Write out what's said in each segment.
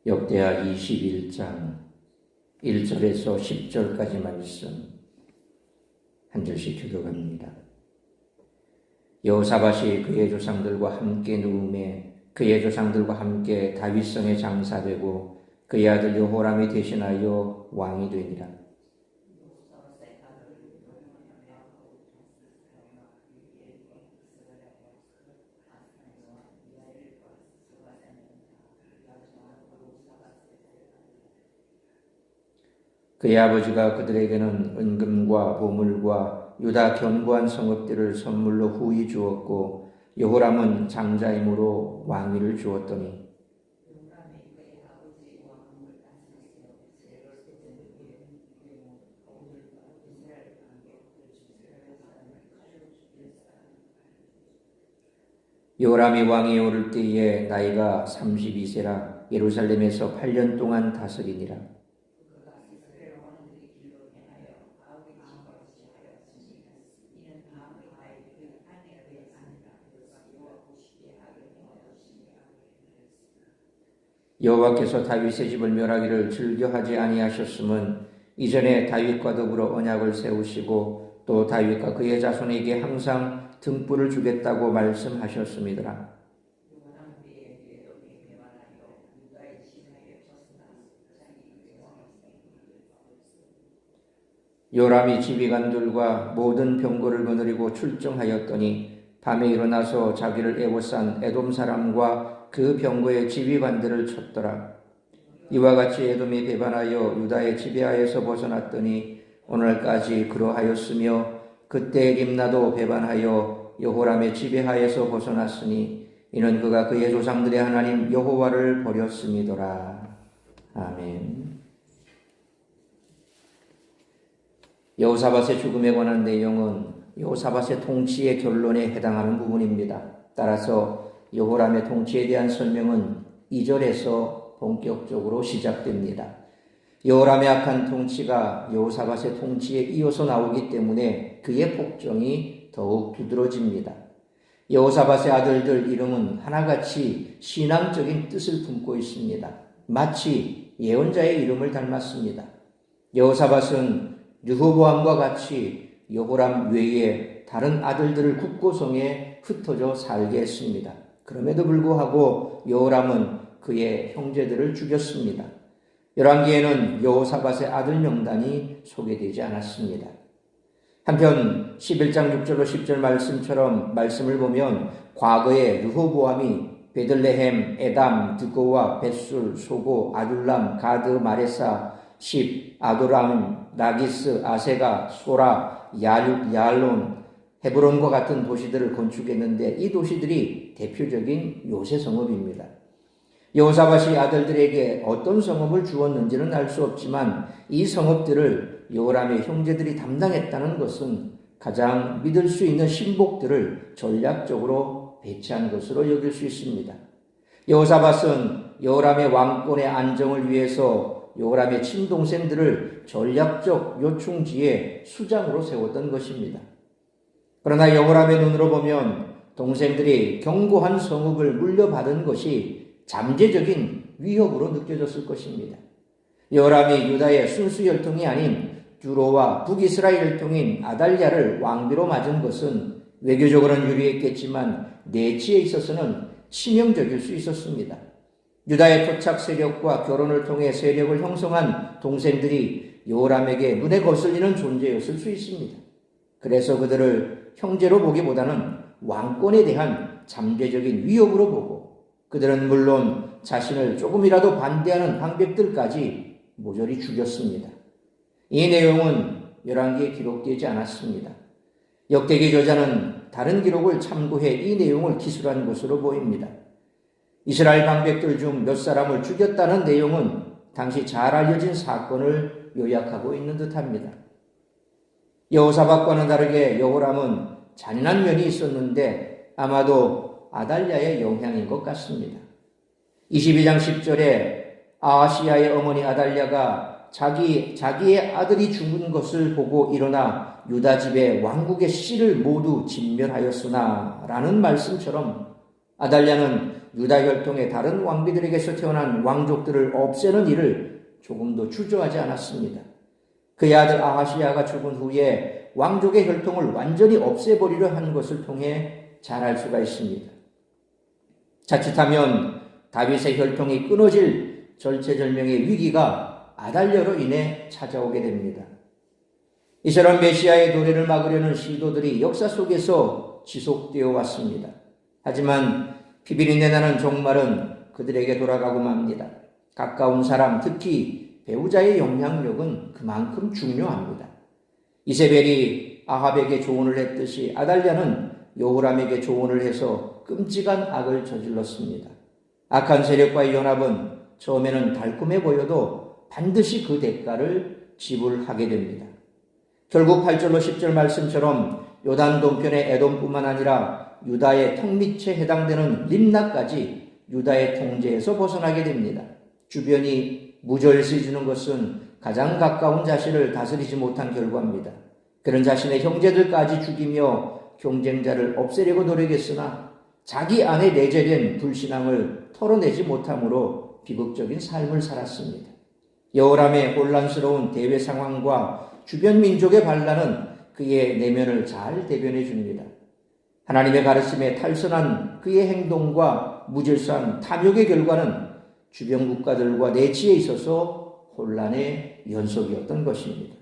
역대하 21장 1절에서 10절까지 말씀 한 절씩 교독합니다. 여호사밧이 그의 조상들과 함께 누움에 그의 조상들과 함께 다윗성에 장사되고 그의 아들 여호람이 대신하여 왕이 되니라. 그의 아버지가 그들에게는 은금과 보물과 유다 견고한 성읍들을 선물로 후히 주었고 여호람은 장자이므로 왕위를 주었더니 여호람이 왕위에 오를 때에 나이가 32세라 예루살렘에서 8년 동안 다스리니라. 여호와께서 다윗의 집을 멸하기를 즐겨하지 아니하셨음은 이전에 다윗과 더불어 언약을 세우시고 또 다윗과 그의 자손에게 항상 등불을 주겠다고 말씀하셨음이더라. 요람이 지휘관들과 모든 병거를 거느리고 출정하였더니 밤에 일어나서 자기를 애워싼 에돔 사람과 그 병거의 지휘관들을 쳤더라. 이와 같이 에돔이 배반하여 유다의 지배하에서 벗어났더니 오늘까지 그러하였으며 그때 림나도 배반하여 여호람의 지배하에서 벗어났으니 이는 그가 그의 조상들의 하나님 여호와를 버렸음이더라. 아멘. 여호사밧의 죽음에 관한 내용은 여호사밧의 통치의 결론에 해당하는 부분입니다. 따라서 여호람의 통치에 대한 설명은 2절에서 본격적으로 시작됩니다. 여호람의 악한 통치가 여호사밧의 통치에 이어서 나오기 때문에 그의 폭정이 더욱 두드러집니다. 여호사밧의 아들들 이름은 하나같이 신앙적인 뜻을 품고 있습니다. 마치 예언자의 이름을 닮았습니다. 여호사밧은 르호보암과 같이 여호람 외에 다른 아들들을 국고성에 흩어져 살게 했습니다. 그럼에도 불구하고 여호람은 그의 형제들을 죽였습니다. 열왕기에는 여호사밧의 아들 명단이 소개되지 않았습니다. 한편 11장 6절로 10절 말씀처럼 말씀을 보면 과거에 르호보암이 베들레헴, 에담, 드고와 벳술, 소고, 아둘람, 가드, 마레사, 십, 아도람, 나기스, 아세가, 소라, 야알론, 헤브론과 같은 도시들을 건축했는데 이 도시들이 대표적인 요새 성읍입니다. 여호사밧이 아들들에게 어떤 성읍을 주었는지는 알 수 없지만 이 성읍들을 여호람의 형제들이 담당했다는 것은 가장 믿을 수 있는 신복들을 전략적으로 배치한 것으로 여길 수 있습니다. 여호사밧은 여호람의 왕권의 안정을 위해서 여호람의 친동생들을 전략적 요충지에 수장으로 세웠던 것입니다. 그러나 여호람의 눈으로 보면 동생들이 견고한 성읍을 물려받은 것이 잠재적인 위협으로 느껴졌을 것입니다. 여호람이 유다의 순수 혈통이 아닌 두로와 북이스라엘 혈통인 아달랴를 왕비로 맞은 것은 외교적으로는 유리했겠지만 내치에 있어서는 치명적일 수 있었습니다. 유다의 토착 세력과 결혼을 통해 세력을 형성한 동생들이 여호람에게 눈에 거슬리는 존재였을 수 있습니다. 그래서 그들을 형제로 보기보다는 왕권에 대한 잠재적인 위협으로 보고 그들은 물론 자신을 조금이라도 반대하는 방백들까지 모조리 죽였습니다. 이 내용은 열왕기에 기록되지 않았습니다. 역대기 저자는 다른 기록을 참고해 이 내용을 기술한 것으로 보입니다. 이스라엘 방백들 중 몇 사람을 죽였다는 내용은 당시 잘 알려진 사건을 요약하고 있는 듯합니다. 여호사밧과는 다르게 여호람은 잔인한 면이 있었는데 아마도 아달랴의 영향인 것 같습니다. 22장 10절에 아하시야의 어머니 아달랴가 자기의 아들이 죽은 것을 보고 일어나 유다 집의 왕국의 씨를 모두 진멸하였으나 라는 말씀처럼 아달랴는 유다 혈통의 다른 왕비들에게서 태어난 왕족들을 없애는 일을 조금도 주저하지 않았습니다. 그의 아들 아하시야가 죽은 후에 왕족의 혈통을 완전히 없애버리려 한 것을 통해 잘 알 수가 있습니다. 자칫하면 다윗의 혈통이 끊어질 절체절명의 위기가 아달랴로 인해 찾아오게 됩니다. 이처럼 메시아의 도래를 막으려는 시도들이 역사 속에서 지속되어 왔습니다. 하지만 비비린내 나는 종말은 그들에게 돌아가고 맙니다. 가까운 사람, 특히 배우자의 영향력은 그만큼 중요합니다. 이세벨이 아합에게 조언을 했듯이 아달랴는 여호람에게 조언을 해서 끔찍한 악을 저질렀습니다. 악한 세력과의 연합은 처음에는 달콤해 보여도 반드시 그 대가를 지불하게 됩니다. 결국 8절로 10절 말씀처럼 요단 동편의 에돔뿐만 아니라 유다의 턱밑에 해당되는 림나까지 유다의 통제에서 벗어나게 됩니다. 주변이 무절시해지는 것은 가장 가까운 자신을 다스리지 못한 결과입니다. 그런 자신의 형제들까지 죽이며 경쟁자를 없애려고 노력했으나 자기 안에 내재된 불신앙을 털어내지 못함으로 비극적인 삶을 살았습니다. 여호람의 혼란스러운 대외 상황과 주변 민족의 반란은 그의 내면을 잘 대변해 줍니다. 하나님의 가르침에 탈선한 그의 행동과 무질서한 탐욕의 결과는 주변 국가들과 내치에 있어서 혼란의 연속이었던 것입니다.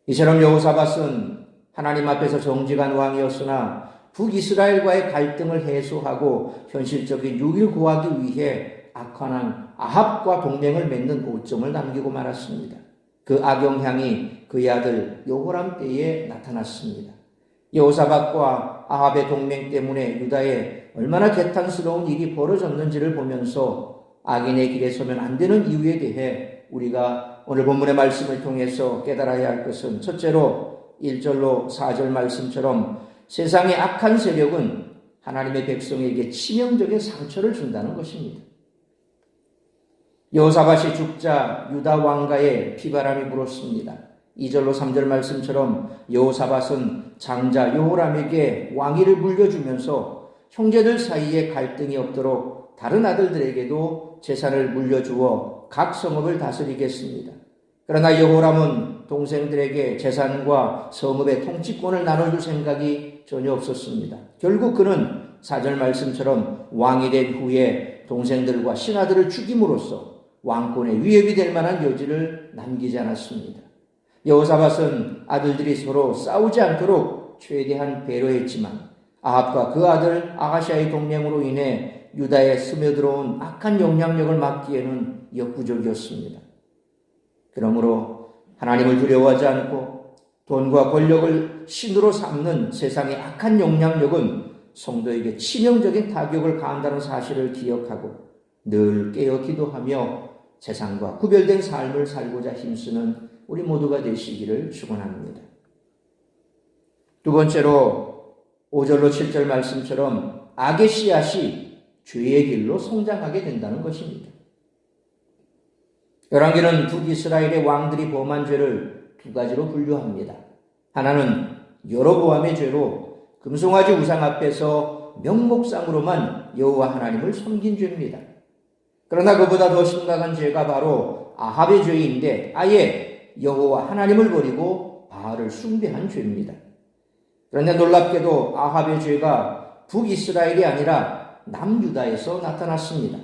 이처럼 여호사밧은 하나님 앞에서 정직한 왕이었으나 북이스라엘과의 갈등을 해소하고 현실적인 유익을 구하기 위해 악한 왕 아합과 동맹을 맺는 오점을 남기고 말았습니다. 그 악영향이 그의 아들 여호람 때에 나타났습니다. 여호사밧과 아합의 동맹 때문에 유다에 얼마나 개탄스러운 일이 벌어졌는지를 보면서 악인의 길에 서면 안 되는 이유에 대해 우리가 오늘 본문의 말씀을 통해서 깨달아야 할 것은 첫째로 1절로 4절 말씀처럼 세상의 악한 세력은 하나님의 백성에게 치명적인 상처를 준다는 것입니다. 여호사밧이 죽자 유다 왕가에 피바람이 불었습니다. 2절로 3절 말씀처럼 여호사밧은 장자 여호람에게 왕위를 물려주면서 형제들 사이에 갈등이 없도록 다른 아들들에게도 재산을 물려주어 각 성읍을 다스리겠습니다. 그러나 여호람은 동생들에게 재산과 성읍의 통치권을 나눠줄 생각이 전혀 없었습니다. 결국 그는 4절 말씀처럼 왕이 된 후에 동생들과 신하들을 죽임으로써 왕권에 위협이 될 만한 여지를 남기지 않았습니다. 여호사밧은 아들들이 서로 싸우지 않도록 최대한 배려했지만 아합과 그 아들 아하시아의 동맹으로 인해 유다에 스며들어온 악한 영향력을 막기에는 역부족이었습니다. 그러므로 하나님을 두려워하지 않고 돈과 권력을 신으로 삼는 세상의 악한 영향력은 성도에게 치명적인 타격을 가한다는 사실을 기억하고 늘 깨어 기도하며 세상과 구별된 삶을 살고자 힘쓰는 우리 모두가 되시기를 축원합니다. 두 번째로 5절로 7절 말씀처럼 악의 씨앗이 죄의 길로 성장하게 된다는 것입니다. 열왕기는 북이스라엘의 왕들이 범한 죄를 두 가지로 분류합니다. 하나는 여로보암의 죄로 금송아지 우상 앞에서 명목상으로만 여호와 하나님을 섬긴 죄입니다. 그러나 그보다 더 심각한 죄가 바로 아합의 죄인데 아예 여호와 하나님을 버리고 바알을 숭배한 죄입니다. 그런데 놀랍게도 아합의 죄가 북이스라엘이 아니라 남유다에서 나타났습니다.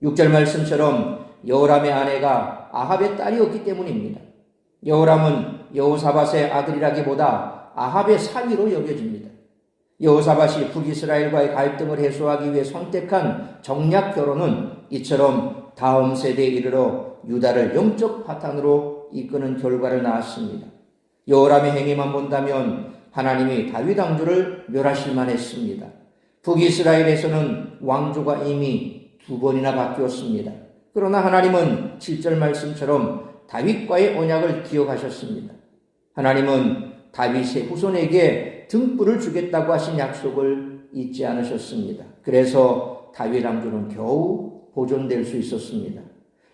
6절 말씀처럼 여호람의 아내가 아합의 딸이었기 때문입니다. 여호람은 여호사밧의 아들이라기보다 아합의 사위로 여겨집니다. 여호사밧이 북이스라엘과의 갈등을 해소하기 위해 선택한 정략 결혼은 이처럼 다음 세대에 이르러 유다를 영적 파탄으로 이끄는 결과를 낳았습니다. 여호람의 행위만 본다면 하나님이 다윗 왕조를 멸하실 만했습니다. 북이스라엘에서는 왕조가 이미 2번이나 바뀌었습니다. 그러나 하나님은 7절 말씀처럼 다윗과의 언약을 기억하셨습니다. 하나님은 다윗의 후손에게 등불을 주겠다고 하신 약속을 잊지 않으셨습니다. 그래서 다윗 왕조는 겨우 보존될 수 있었습니다.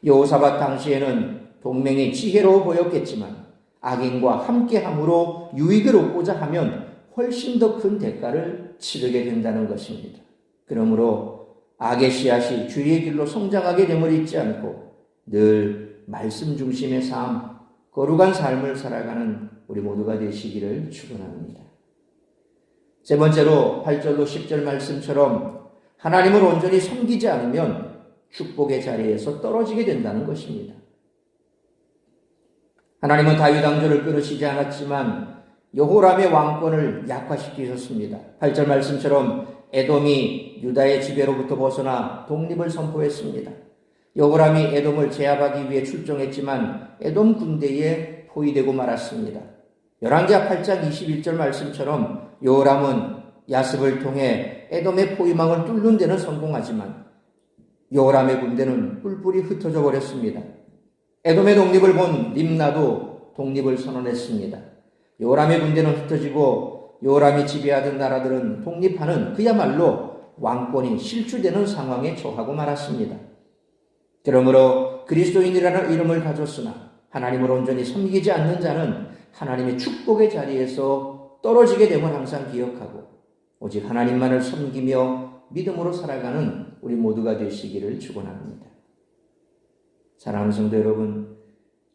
여호사밧 당시에는 동맹이 지혜로워 보였겠지만 악인과 함께함으로 유익을 얻고자 하면 훨씬 더 큰 대가를 치르게 된다는 것입니다. 그러므로 악의 씨앗이 주의 길로 성장하게 됨을 잊지 않고 늘 말씀 중심의 삶, 거룩한 삶을 살아가는 우리 모두가 되시기를 축원합니다. 세 번째로 8절로 10절 말씀처럼 하나님을 온전히 섬기지 않으면 축복의 자리에서 떨어지게 된다는 것입니다. 하나님은 다윗 왕조를 끊으시지 않았지만 여호람의 왕권을 약화시키셨습니다. 8절 말씀처럼 에돔이 유다의 지배로부터 벗어나 독립을 선포했습니다. 여호람이 에돔을 제압하기 위해 출정했지만 에돔 군대에 포위되고 말았습니다. 열왕기하 8장 21절 말씀처럼 여호람은 야습을 통해 에돔의 포위망을 뚫는 데는 성공하지만 여호람의 군대는 뿔뿔이 흩어져 버렸습니다. 에돔의 독립을 본 림나도 독립을 선언했습니다. 여호람의 군대는 흩어지고 여호람이 지배하던 나라들은 독립하는 그야말로 왕권이 실추되는 상황에 처하고 말았습니다. 그러므로 그리스도인이라는 이름을 가졌으나 하나님을 온전히 섬기지 않는 자는 하나님의 축복의 자리에서 떨어지게 됨을 항상 기억하고 오직 하나님만을 섬기며 믿음으로 살아가는 우리 모두가 되시기를 축원합니다. 사랑하는 성도 여러분,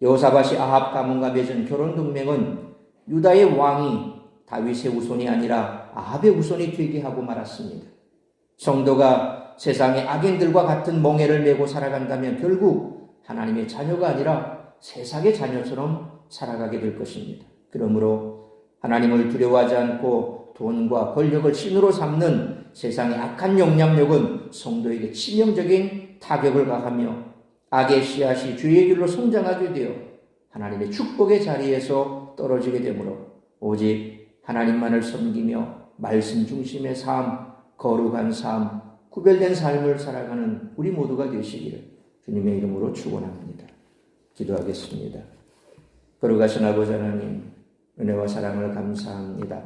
여호사밧이 아합 가문과 맺은 결혼 동맹은 유다의 왕이 다윗의 후손이 아니라 아합의 후손이 되게 하고 말았습니다. 성도가 세상의 악인들과 같은 멍에를 메고 살아간다면 결국 하나님의 자녀가 아니라 세상의 자녀처럼 살아가게 될 것입니다. 그러므로 하나님을 두려워하지 않고 돈과 권력을 신으로 삼는 세상의 악한 영향력은 성도에게 치명적인 타격을 가하며 악의 씨앗이 주의 길로 성장하게 되어 하나님의 축복의 자리에서 떨어지게 되므로 오직 하나님만을 섬기며 말씀 중심의 삶, 거룩한 삶, 구별된 삶을 살아가는 우리 모두가 되시기를 주님의 이름으로 축원합니다. 기도하겠습니다. 거룩하신 아버지 하나님, 은혜와 사랑을 감사합니다.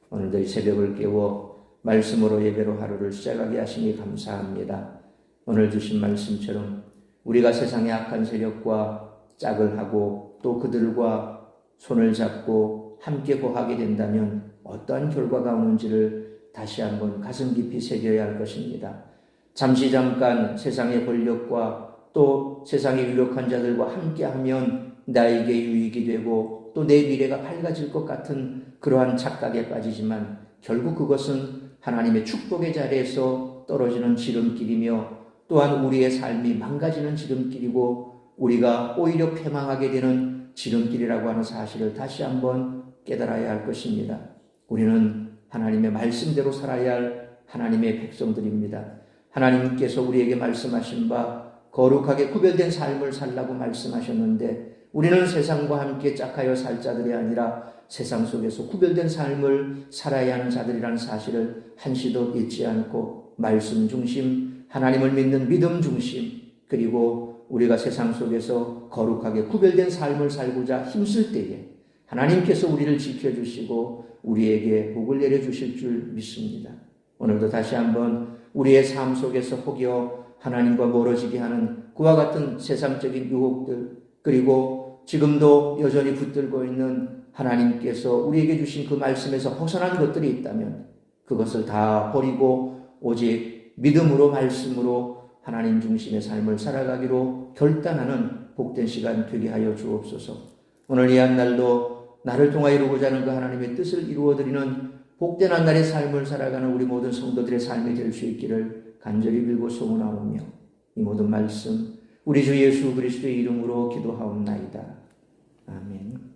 오늘도 이 새벽을 깨워 말씀으로 예배로 하루를 시작하게 하시니 감사합니다. 오늘 주신 말씀처럼 우리가 세상의 악한 세력과 짝을 하고 또 그들과 손을 잡고 함께 거하게 된다면 어떠한 결과가 오는지를 다시 한번 가슴 깊이 새겨야 할 것입니다. 잠깐 세상의 권력과 또 세상의 유력한 자들과 함께하면 나에게 유익이 되고 또 내 미래가 밝아질 것 같은 그러한 착각에 빠지지만 결국 그것은 하나님의 축복의 자리에서 떨어지는 지름길이며 또한 우리의 삶이 망가지는 지름길이고 우리가 오히려 패망하게 되는 지름길이라고 하는 사실을 다시 한번 깨달아야 할 것입니다. 우리는 하나님의 말씀대로 살아야 할 하나님의 백성들입니다. 하나님께서 우리에게 말씀하신 바 거룩하게 구별된 삶을 살라고 말씀하셨는데 우리는 세상과 함께 짝하여 살 자들이 아니라 세상 속에서 구별된 삶을 살아야 하는 자들이라는 사실을 한시도 잊지 않고 말씀 중심, 하나님을 믿는 믿음 중심, 그리고 우리가 세상 속에서 거룩하게 구별된 삶을 살고자 힘쓸 때에 하나님께서 우리를 지켜주시고 우리에게 복을 내려주실 줄 믿습니다. 오늘도 다시 한번 우리의 삶 속에서 혹여 하나님과 멀어지게 하는 그와 같은 세상적인 유혹들, 그리고 지금도 여전히 붙들고 있는 하나님께서 우리에게 주신 그 말씀에서 벗어난 것들이 있다면 그것을 다 버리고 오직 믿음으로 말씀으로 하나님 중심의 삶을 살아가기로 결단하는 복된 시간 되게 하여 주옵소서. 오늘 이 한 날도 나를 통하여 이루고자 하는 그 하나님의 뜻을 이루어드리는 복된 한 날의 삶을 살아가는 우리 모든 성도들의 삶이 될 수 있기를 간절히 빌고 소원하오며 이 모든 말씀 우리 주 예수 그리스도의 이름으로 기도하옵나이다. 아멘.